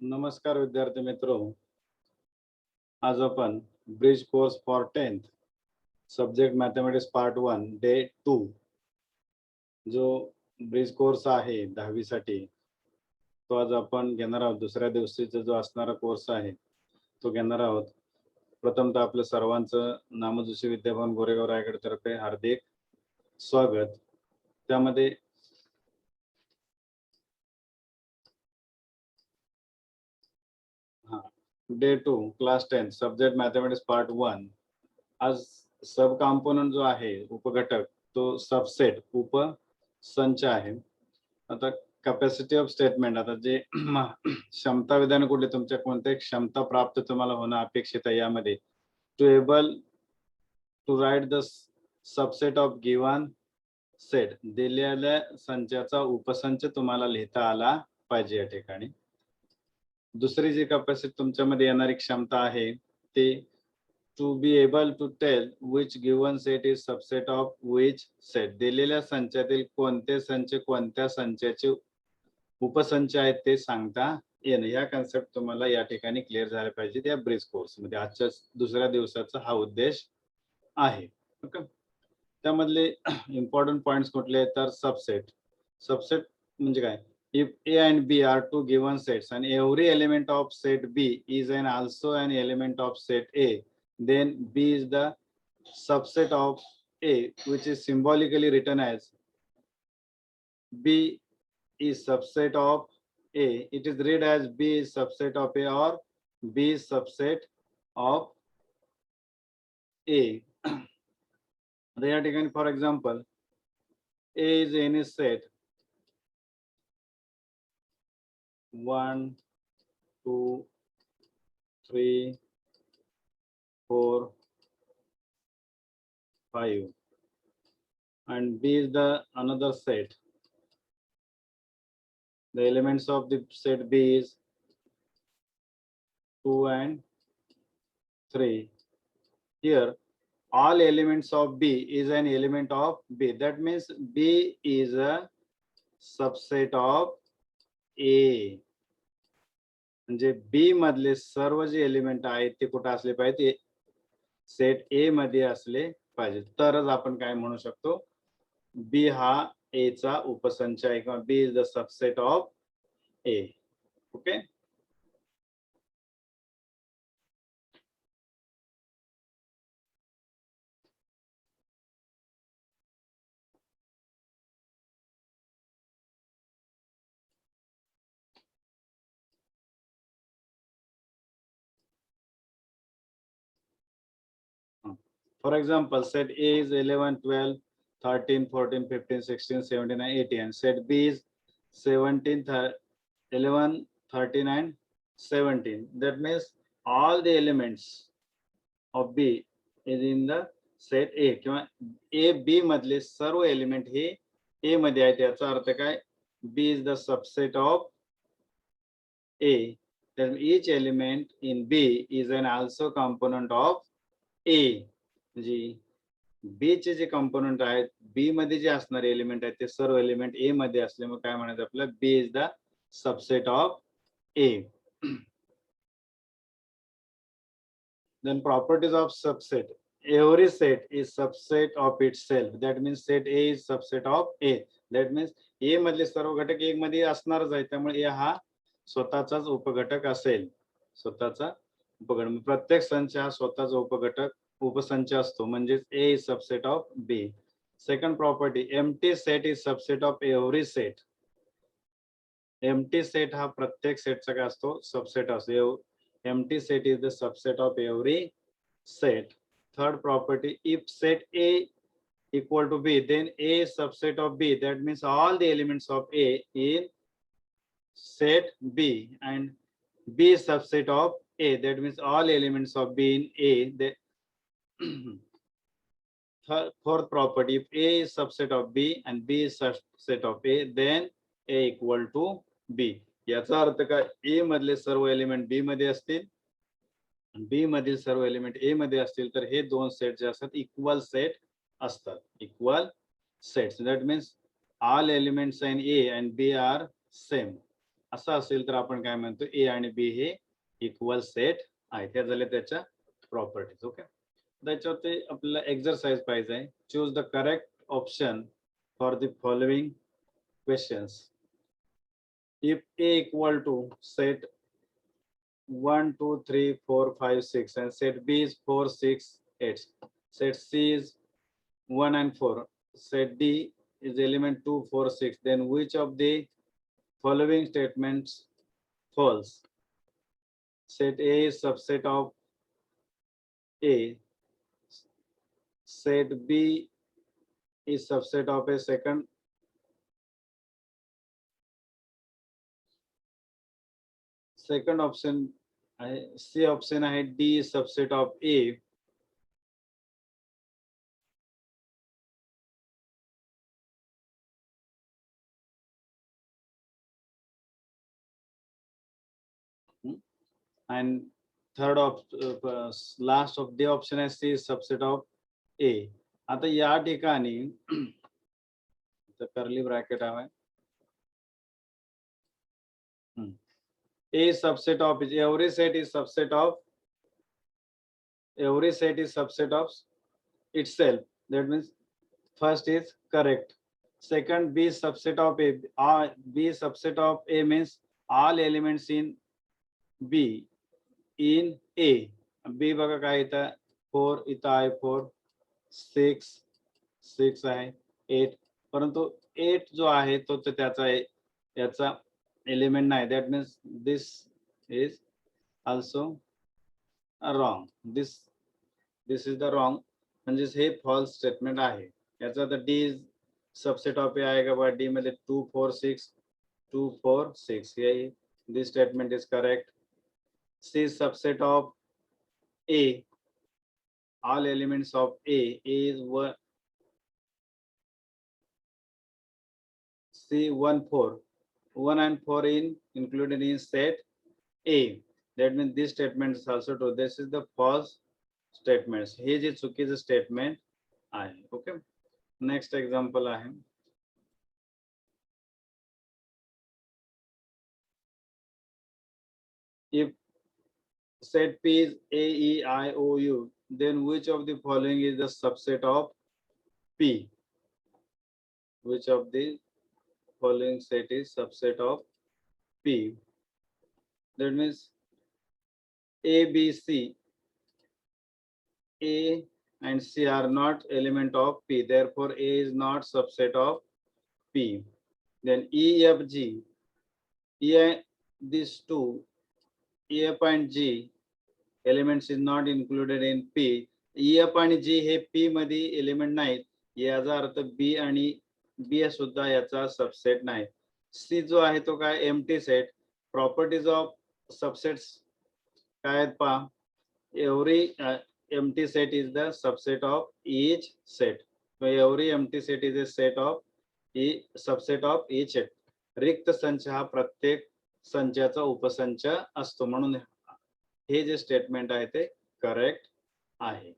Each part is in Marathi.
नमस्कार विद्यार्थी मित्रों, आज आपण bridge course for 10th subject mathematics part 1 day 2 जो ब्रिज कोर्स आहे 10वी साठी तो आज आपण घेणार आहोत. दुसऱ्या दिवशीचा जो असणारा कोर्स आहे तो घेणार आहोत. प्रथमतः आपल्या सर्वांचं नामजोशी विद्याभवन गोरेगाव रायगड तर्फे हार्दिक स्वागत. त्यामध्ये day 2 class 10 subject mathematics part 1. आज सब कॉम्पोनंट जो आहे उपघटक तो सबसेट उपसंच आहे. आता कॅपॅसिटी ऑफ स्टेटमेंट, आता जे क्षमता विधान कुठले तुमच्या कोणत्या क्षमता प्राप्त तुम्हाला होणं अपेक्षित आहे यामध्ये to able to write the subset of given set, दिलेल्या संचाचा उपसंच तुम्हाला लिहिता आला पाहिजे या ठिकाणी. दुसरी जी कॅपॅसिटी तुमच्यामध्ये येणारी क्षमता आहे ते to be able to tell which given set is subset of which set, दिलेल्या संचातील कोणते संच कोणत्या संचाचे उपसंच आहेत ते सांगता येणं. या कन्सेप्ट तुम्हाला या ठिकाणी क्लिअर झाले पाहिजे या ब्रिज कोर्स मध्ये. आजच्या दुसऱ्या दिवसाचा हा उद्देश आहे. ओके, त्यामधले इम्पॉर्टंट पॉइंट्स कुठले आहेत तर सबसेट म्हणजे काय? If A and B are two given sets and every element of set B is also an element of set A, then B is the subset of A, which is symbolically written as B is subset of A. It is read as B is subset of A or B is subset of A. या ठिकाणी for example A is any set 1, 2, 3, 4, 5 and B is the another set. The elements of the set B is 2 and 3. Here all elements of B is an element of B. That means B is a subset of A. म्हणजे बी मधले सर्व जे एलिमेंट आहेत ते कुठे असले पाहिजे? सेट ए मध्ये असले पाहिजे. तरच आपण काय म्हणू शकतो? बी हा ए चा उपसंच आहे किंवा B is the subset of A. Okay, for example set A is 11, 12, 13, 14, 15, 16, 17 and 18 and set B is 17, 11, 13 and 17. That means all the elements of B is in the set A किंवा A B मधले सर्व एलिमेंट हे A मध्ये आहेत. याचा अर्थ काय? B is the subset of A. Then each element in B is an also component of A. म्हणजे B चे जे कंपोनंट आहेत B मध्ये जे असणारे एलिमेंट आहेत ते सर्व एलिमेंट A मध्ये असल्यामुळे काय म्हणायचं आपल्याला? B is the subset of A. Then properties of subset. Every set is subset of itself. That means set A is subset of A. That means A मधले सर्व घटक A मध्ये असणारच आहे, त्यामुळे A हा स्वतःचाच उपघटक असेल. स्वतःचा उपघटक, प्रत्येक संच हा स्वतःचा उपघटक उपसंच असतो, म्हणजेच A is subset of B. Second property, empty set is subset of every set. empty set हा प्रत्येक सेटचा काय असतो? सबसेट असतो. empty set is the subset of every set. Third property, if set A equal to B, then A is subset of B. That means all the elements of A in set B and B is subset of A. That means all elements of B in A. Fourth property, if A is subset of B and B is subset of A, then A equal to B. याचा अर्थ काय? A मधले सर्व एलिमेंट B मध्ये असतील, B मधील सर्व एलिमेंट A मध्ये असतील तर हे दोन सेट जे असतात इक्वल सेट असतात. Equal sets. That means all elements in A and B are same. असं असेल तर आपण काय म्हणतो ए आणि बी हे इक्वल सेट आहे. त्या झाल्या त्याच्या प्रॉपर्टीज. ओके, त्याच्यावरती आपल्याला एक्सरसाइज पाहिजे आहे. Choose the correct option for the following questions. If A equal to set 1 2 3 4 5 6 and set B is 4 6 8, set C is 1 and 4, set D is element 2 4 6, then which of the following statements false? Set A is subset of A, set B is subset of a second option आहे. C option आहे D is subset of A. And third last of the option is C is subset of A. आता या ठिकाणी कर्ली ब्रॅकेट आहे. A is subset of every set is subset of itself. That means first is correct. Second, B is subset of A. B is subset of A means all elements in B in A. B बघा काय इथं 4 इथं आहे 4 6 आहे 8, परंतु 8 जो आहे तो त्याचा याचा एलिमेंट नाही. That means this is also wrong. This is the wrong, म्हणजे हे फॉल्स स्टेटमेंट आहे. याचा तर डी इज सबसेट ऑफ ए आहे का बघा. डी मध्ये 2 4 6 2 4 6 हे this statement is correct. C is subset of A, all elements of A is 1 C 1 4, 1 and 4 included in set A. That means this statement is also true. This is the false statements. हे जे चुकीचं स्टेटमेंट आहे. ओके, नेक्स्ट एक्झाम्पल आहे. If set P is A E I O U, then which of the following is the subset of P? Which of the following set is subset of P? That means A, B, C. A and C are not element of P. Therefore, A is not subset of P. Then E, F, G. These two, E, F and G elements is not included in P. E, F आणि G हे P मध्ये एलिमेंट नाहीत. याचा अर्थ B आणि B सुद्धा याचा सबसेट नाही. C जो आहे तो काय empty set. Properties of subsets काय आहेत पहा. Every empty set is the subset of each set. So every empty set is a set of subset of each set. रिक्त संच हा प्रत्येक संचाचा उपसंच असतो. म्हणून हे जे स्टेटमेंट आहे ते करेक्ट आहे.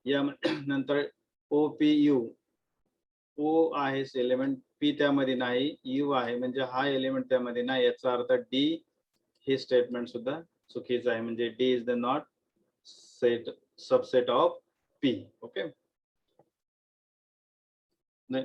या नंतर OPU, O आहे एलिमेंट, P त्यामध्ये नाही, U आहे म्हणजे हा एलिमेंट त्यामध्ये नाही. याचा अर्थ D हे स्टेटमेंट सुद्धा चुकीचं आहे. म्हणजे D is the not set subset of P. Okay, then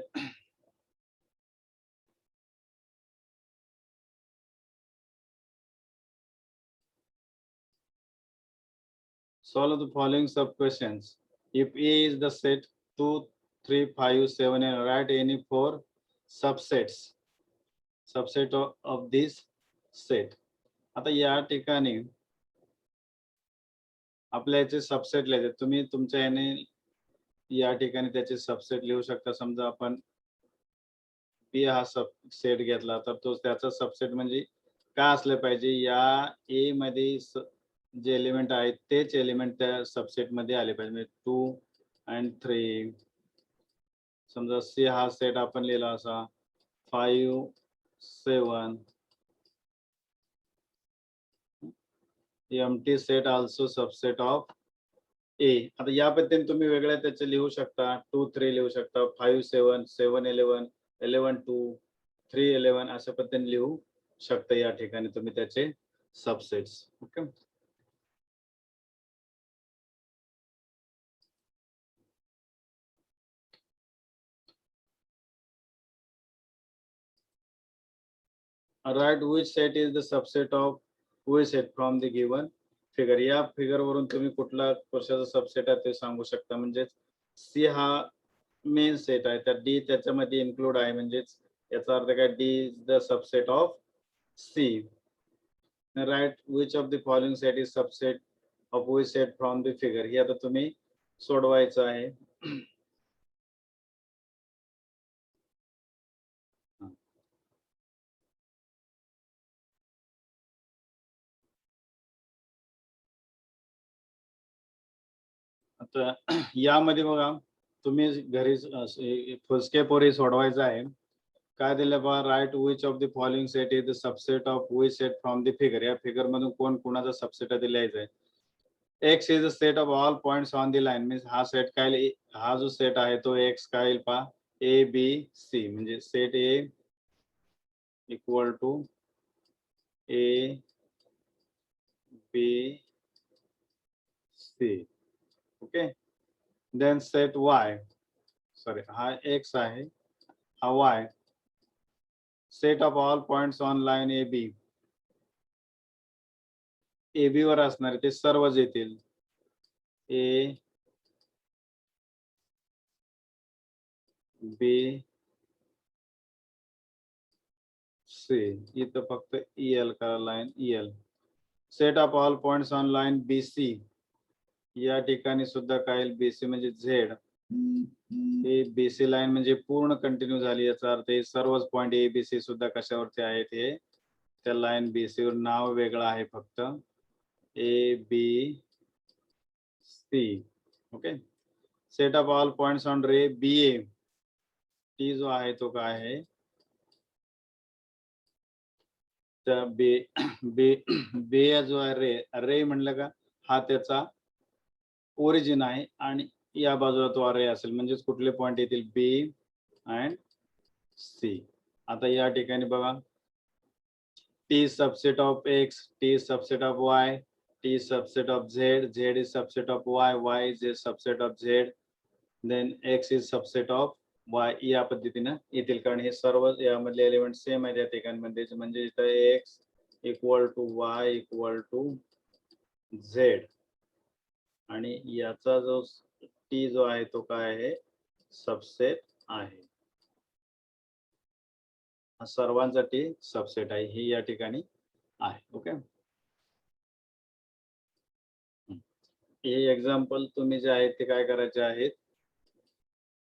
solve the following sub questions. If A is the set 2 3 5 7 and write any 4 subset of this set. आता या ठिकाणी आपल्या याचे सबसेट लिहायचे. तुम्ही तुमच्या याने या ठिकाणी त्याचे सबसेट लिहू शकता. समजा आपण P हा सबसेट घेतला तर तो त्याचा सबसेट म्हणजे काय असले पाहिजे. या A मध्ये जे एलिमेंट आहेत तेच एलिमेंट त्या सबसेट मध्ये आले पाहिजे. म्हणजे 2 and 3. समजा C हा सेट आपण लिहिला असा 5 7. Empty set also subset of A. आता या पद्धतीने तुम्ही वेगळ्या त्याचे लिहू शकता. 2 3 लिहू शकता, 5 7 7 11 11 2 3 11 अशा पद्धतीने लिहू शकता या ठिकाणी तुम्ही त्याचे subsets. Okay. Write which set is the subset of which set from the given figure. या फिगर वरून तुम्ही कुठला कशाचा सबसेट आहे ते सांगू शकता. म्हणजे सी हा मेन सेट आहे, तर डी त्याच्यामध्ये इन्क्लूड आहे, म्हणजेच याचा अर्थ काय, D is the subset of C. Right which of the following set is subset of which set from the figure. हे आता तुम्ही सोडवायचं आहे. आता यामध्ये बघा, तुम्ही घरी फुल स्केप वर सोडवायचं आहे. काय दिलं बघा, right which of the following set is the subset of which set from the figure. या फिगर मधून कोण कोणाचा सबसेट आहे ते लिहायचं आहे. X is the set of all points on the line. Means हा सेट काय, हा जो सेट आहे तो एक्स काय येईल पहा, ए बी सी. म्हणजे set A equal to A B C. Okay. Then set Y, sorry हा एक्स आहे, हा Y. Set of all points on line A B. A B वर असणारे ते सर्वच येतील. A B C. इथं फक्त EL करा, line EL. Set of all points on line B C. या ठिकाणी सुद्धा काय, BC म्हणजे झेड. हे BC लाईन म्हणजे पूर्ण कंटिन्यू झाली, याचा अर्थ हे सर्वच पॉइंट ABC सुद्धा कशावरती आहेत, हे त्या लाईन BC वर. नाव वेगळं आहे फक्त, ABC. Okay. Set of all points on ray BA. T जो आहे तो काय आहे, त्या बे बे बे जो आहे रे, रे म्हणलं का हा त्याचा ओरिजिन आहे, आणि या बाजूला तो अरे असेल, म्हणजेच कुठले पॉइंट येतील, बी अँड सी. आता या ठिकाणी बघा, T subset of X, T subset of Y, T subset of Z, Z is subset of Y, Y is subset of Z, then X is subset of Y. या पद्धतीने येतील, कारण हे सर्व यामधले एलिमेंट सेम आहेत या ठिकाणी. म्हणजे इथं X equal to Y equal to Z, आणि याचा जो टी जो आहे तो काय आहे, सबसेट आहे. हा सर्वांचा टी सबसेट आहे, ही या ठिकाणी आहे. ओके. हे एक्झाम्पल तुम्ही जे आहेत ते काय करायचे आहेत,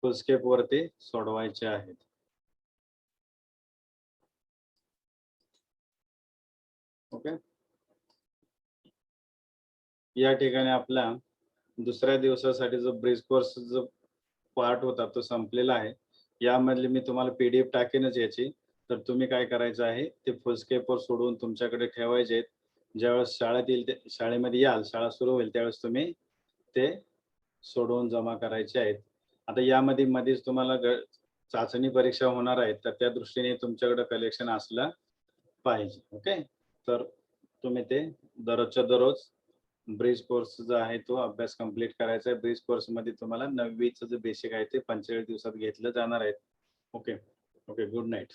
फुल स्केप वरती सोडवायचे आहेत. ओके. या ठिकाणी आपला दुसऱ्या दिवसासाठी जो ब्रिज कोर्स जो पार्ट होता तो संपलेला आहे. यामधले मी तुम्हाला PDF टाकेनच याची. तर तुम्ही काय करायचं आहे, ते फुल स्केप वर सोडवून तुमच्याकडे ठेवायचे आहेत. ज्यावेळेस शाळेत येईल, ते शाळेमध्ये याल, शाळा सुरू होईल त्यावेळेस तुम्ही ते सोडवून जमा करायचे आहेत. आता यामध्ये मध्येच तुम्हाला चाचणी परीक्षा होणार आहे, तर त्या दृष्टीने तुमच्याकडे कलेक्शन असलं पाहिजे. ओके. तर तुम्ही ते दररोजच्या दररोज ब्रिज कोर्स जो आहे तो अभ्यास कंप्लीट करायचा आहे. ब्रिज कोर्स मध्ये तुम्हाला 9वीचं जे बेसिक आहे ते 45 दिवसात घेतलं जाणार आहे. ओके. ओके. Good night.